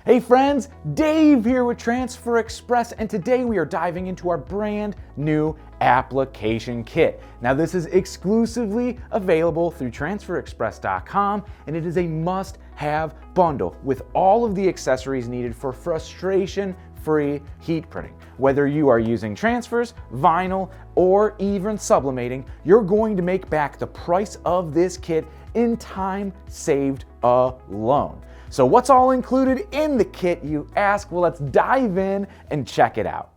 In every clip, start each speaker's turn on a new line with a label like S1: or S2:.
S1: Hey friends, Dave here with Transfer Express, and today we are diving into our brand new application kit. Now this is exclusively available through transferexpress.com, and it is a must-have bundle with all of the accessories needed for frustration-free heat printing. Whether you are using transfers, vinyl, or even sublimating, you're going to make back the price of this kit in time saved alone. So what's all included in the kit, you ask? Well, let's dive in and check it out.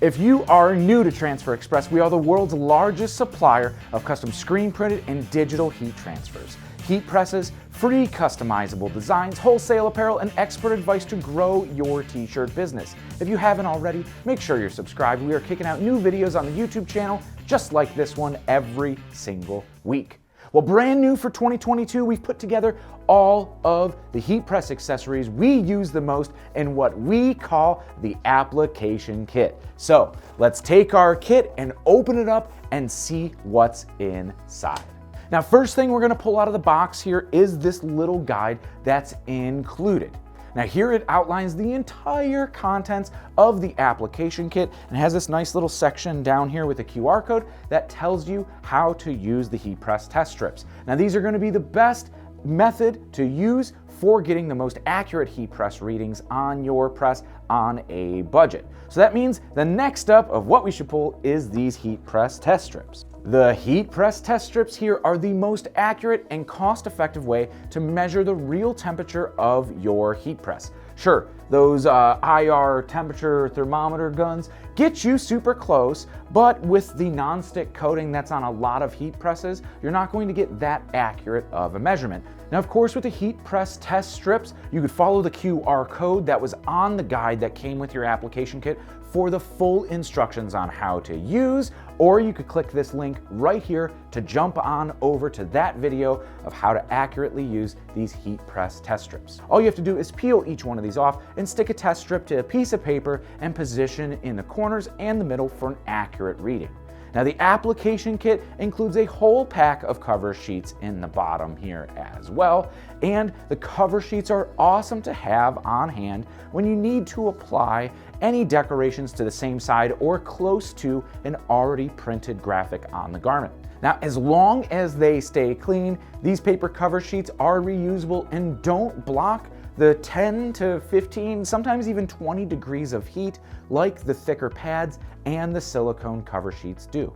S1: If you are new to Transfer Express, we are the world's largest supplier of custom screen printed and digital heat transfers, heat presses, free customizable designs, wholesale apparel, and expert advice to grow your t-shirt business. If you haven't already, make sure you're subscribed. We are kicking out new videos on the YouTube channel just like this one every single week. Well, brand new for 2022, we've put together all of the heat press accessories we use the most in what we call the application kit. So let's take our kit and open it up and see what's inside. Now, first thing we're gonna pull out of the box here is this little guide that's included. Now here it outlines the entire contents of the application kit and has this nice little section down here with a QR code that tells you how to use the heat press test strips. Now these are going to be the best method to use for getting the most accurate heat press readings on your press on a budget. So that means the next step of what we should pull is these heat press test strips. The heat press test strips here are the most accurate and cost-effective way to measure the real temperature of your heat press. Sure, those IR temperature thermometer guns get you super close, but with the non-stick coating that's on a lot of heat presses, you're not going to get that accurate of a measurement. Now, of course, with the heat press test strips, you could follow the QR code that was on the guide that came with your application kit for the full instructions on how to use, or you could click this link right here to jump on over to that video of how to accurately use these heat press test strips. All you have to do is peel each one of these off and stick a test strip to a piece of paper and position in the corners and the middle for an accurate reading. Now the application kit includes a whole pack of cover sheets in the bottom here as well, and the cover sheets are awesome to have on hand when you need to apply any decorations to the same side or close to an already printed graphic on the garment. Now, as long as they stay clean, these paper cover sheets are reusable and don't block the 10 to 15, sometimes even 20 degrees of heat like the thicker pads and the silicone cover sheets do.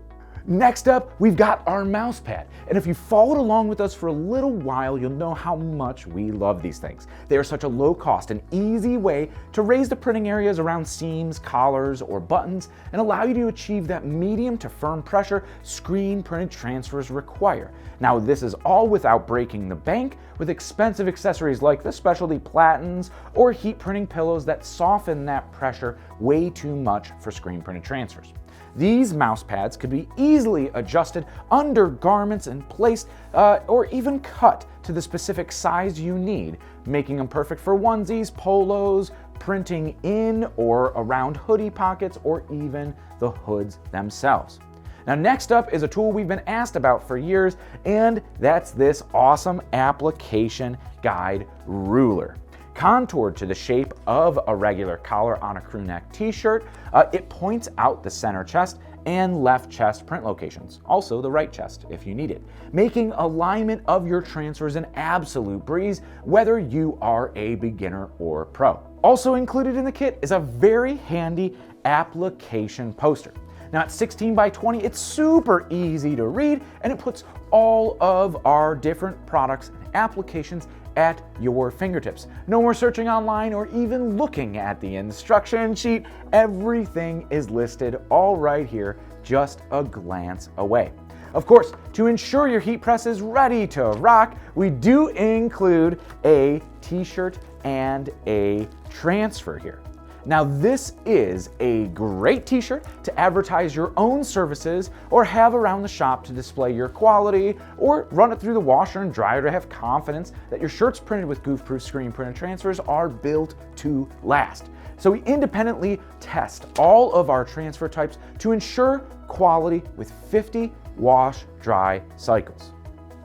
S1: Next up, we've got our mouse pad. And if you followed along with us for a little while, you'll know how much we love these things. They are such a low cost and easy way to raise the printing areas around seams, collars, or buttons and allow you to achieve that medium to firm pressure screen printed transfers require. Now, this is all without breaking the bank with expensive accessories like the specialty platens or heat printing pillows that soften that pressure way too much for screen printed transfers. These mouse pads could be easily adjusted under garments and placed or even cut to the specific size you need, making them perfect for onesies, polos, printing in or around hoodie pockets, or even the hoods themselves. Now, next up is a tool we've been asked about for years, and that's this awesome application guide ruler. Contoured to the shape of a regular collar on a crew neck t-shirt, it points out the center chest and left chest print locations, also the right chest if you need it, making alignment of your transfers an absolute breeze, whether you are a beginner or pro. Also included in the kit is a very handy application poster. Now at 16 by 20, it's super easy to read, and it puts all of our different products and applications at your fingertips. No more searching online or even looking at the instruction sheet. Everything is listed all right here, just a glance away. Of course, to ensure your heat press is ready to rock, we do include a t-shirt and a transfer here. Now, this is a great t-shirt to advertise your own services or have around the shop to display your quality, or run it through the washer and dryer to have confidence that your shirts printed with goof-proof screen printed transfers are built to last. So we independently test all of our transfer types to ensure quality with 50 wash-dry cycles.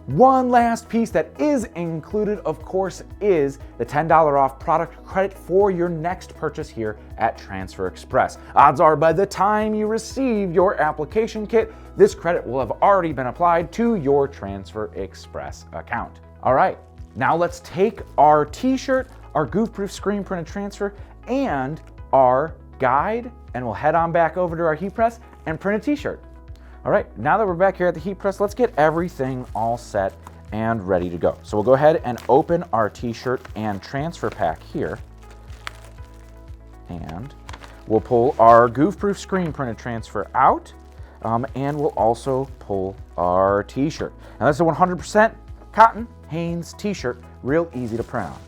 S1: One last piece that is included, of course, is the $10 off product credit for your next purchase here at Transfer Express. Odds are by the time you receive your application kit, this credit will have already been applied to your Transfer Express account. All right, now let's take our t-shirt, our goof-proof screen printed transfer, and our guide, and we'll head on back over to our heat press and print a t-shirt. All right, now that we're back here at the heat press, let's get everything all set and ready to go. So we'll go ahead and open our t-shirt and transfer pack here. And we'll pull our goof-proof screen printed transfer out, and we'll also pull our t-shirt. Now this is a 100% cotton Hanes t-shirt, real easy to print on.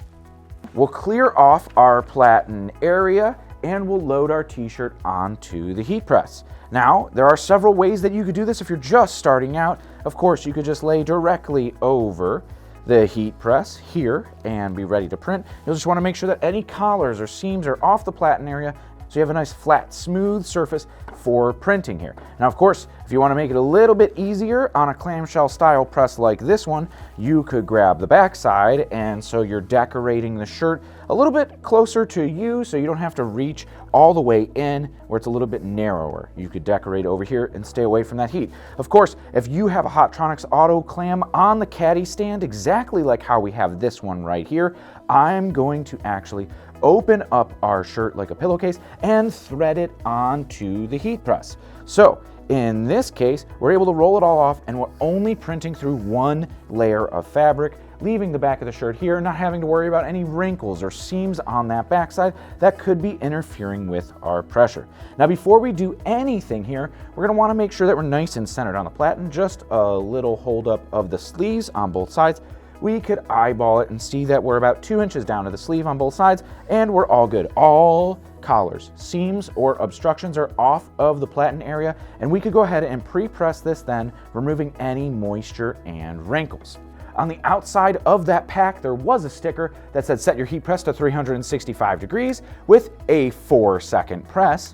S1: We'll clear off our platen area and we'll load our t-shirt onto the heat press. Now, there are several ways that you could do this if you're just starting out. Of course, you could just lay directly over the heat press here and be ready to print. You'll just want to make sure that any collars or seams are off the platen area so you have a nice flat, smooth surface for printing here. Now, of course, if you want to make it a little bit easier on a clamshell style press like this one, you could grab the back side, and so you're decorating the shirt a little bit closer to you so you don't have to reach all the way in where it's a little bit narrower. You could decorate over here and stay away from that heat. Of course, if you have a Hotronix auto clam on the caddy stand, exactly like how we have this one right here, I'm going to actually open up our shirt like a pillowcase and thread it onto the heat press. So in this case, we're able to roll it all off and we're only printing through one layer of fabric, leaving the back of the shirt here, not having to worry about any wrinkles or seams on that backside that could be interfering with our pressure. Now, before we do anything here, we're gonna wanna make sure that we're nice and centered on the platen, just a little hold up of the sleeves on both sides. We could eyeball it and see that we're about 2 inches down to the sleeve on both sides, and we're all good. All collars, seams, or obstructions are off of the platen area, and we could go ahead and pre-press this then, removing any moisture and wrinkles. On the outside of that pack, there was a sticker that said set your heat press to 365 degrees with a 4-second press,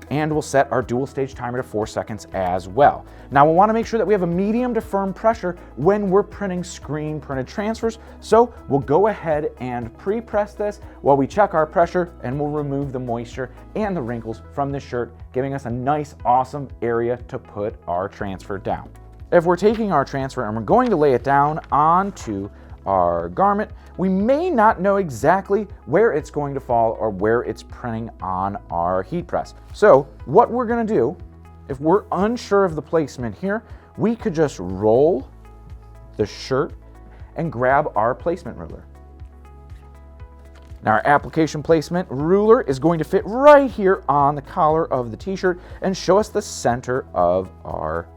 S1: and we'll set our dual stage timer to 4 seconds as well. Now we'll want to make sure that we have a medium to firm pressure when we're printing screen printed transfers, so we'll go ahead and pre-press this while we check our pressure, and we'll remove the moisture and the wrinkles from the shirt, giving us a nice, awesome area to put our transfer down. If we're taking our transfer and we're going to lay it down onto our garment, we may not know exactly where it's going to fall or where it's printing on our heat press. So what we're gonna do, if we're unsure of the placement here, we could just roll the shirt and grab our placement ruler. Now our application placement ruler is going to fit right here on the collar of the t-shirt and show us the center of our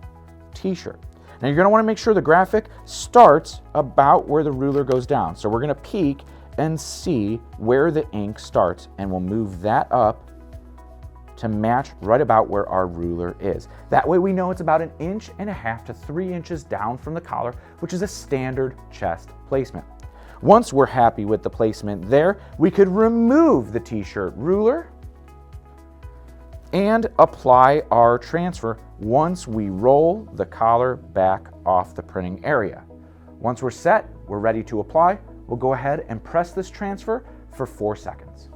S1: t-shirt. Now you're going to want to make sure the graphic starts about where the ruler goes down. So we're going to peek and see where the ink starts, and we'll move that up to match right about where our ruler is. That way we know it's about 1.5 inches to 3 inches down from the collar, which is a standard chest placement. Once we're happy with the placement there, we could remove the t-shirt ruler and apply our transfer once we roll the collar back off the printing area. Once we're set, we're ready to apply, we'll go ahead and press this transfer for 4 seconds.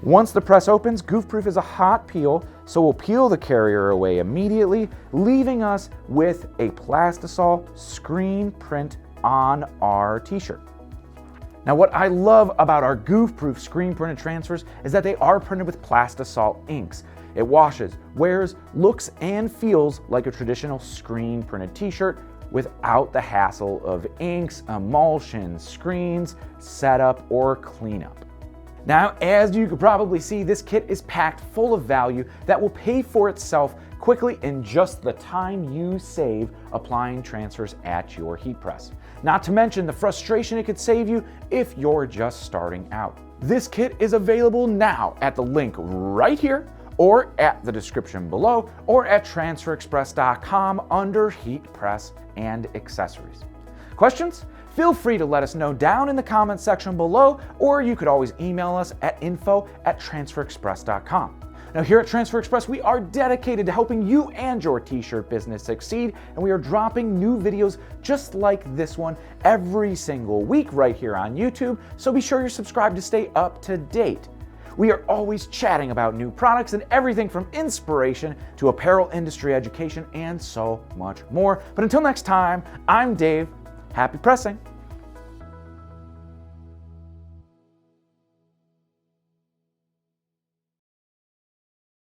S1: Once the press opens, Goof-Proof is a hot peel, so we'll peel the carrier away immediately, leaving us with a Plastisol screen print on our t-shirt. Now what I love about our Goof-Proof screen printed transfers is that they are printed with Plastisol inks. It washes, wears, looks, and feels like a traditional screen printed t-shirt without the hassle of inks, emulsions, screens, setup, or cleanup. Now, as you could probably see, this kit is packed full of value that will pay for itself quickly in just the time you save applying transfers at your heat press. Not to mention the frustration it could save you if you're just starting out. This kit is available now at the link right here, or at the description below, or at transferexpress.com under heat press and accessories. Questions? Feel free to let us know down in the comments section below, or you could always email us at info@transferexpress.com. Now here at Transfer Express, we are dedicated to helping you and your t-shirt business succeed, and we are dropping new videos just like this one every single week right here on YouTube, so be sure you're subscribed to stay up to date. We are always chatting about new products and everything from inspiration to apparel industry education and so much more. But until next time, I'm Dave. Happy pressing.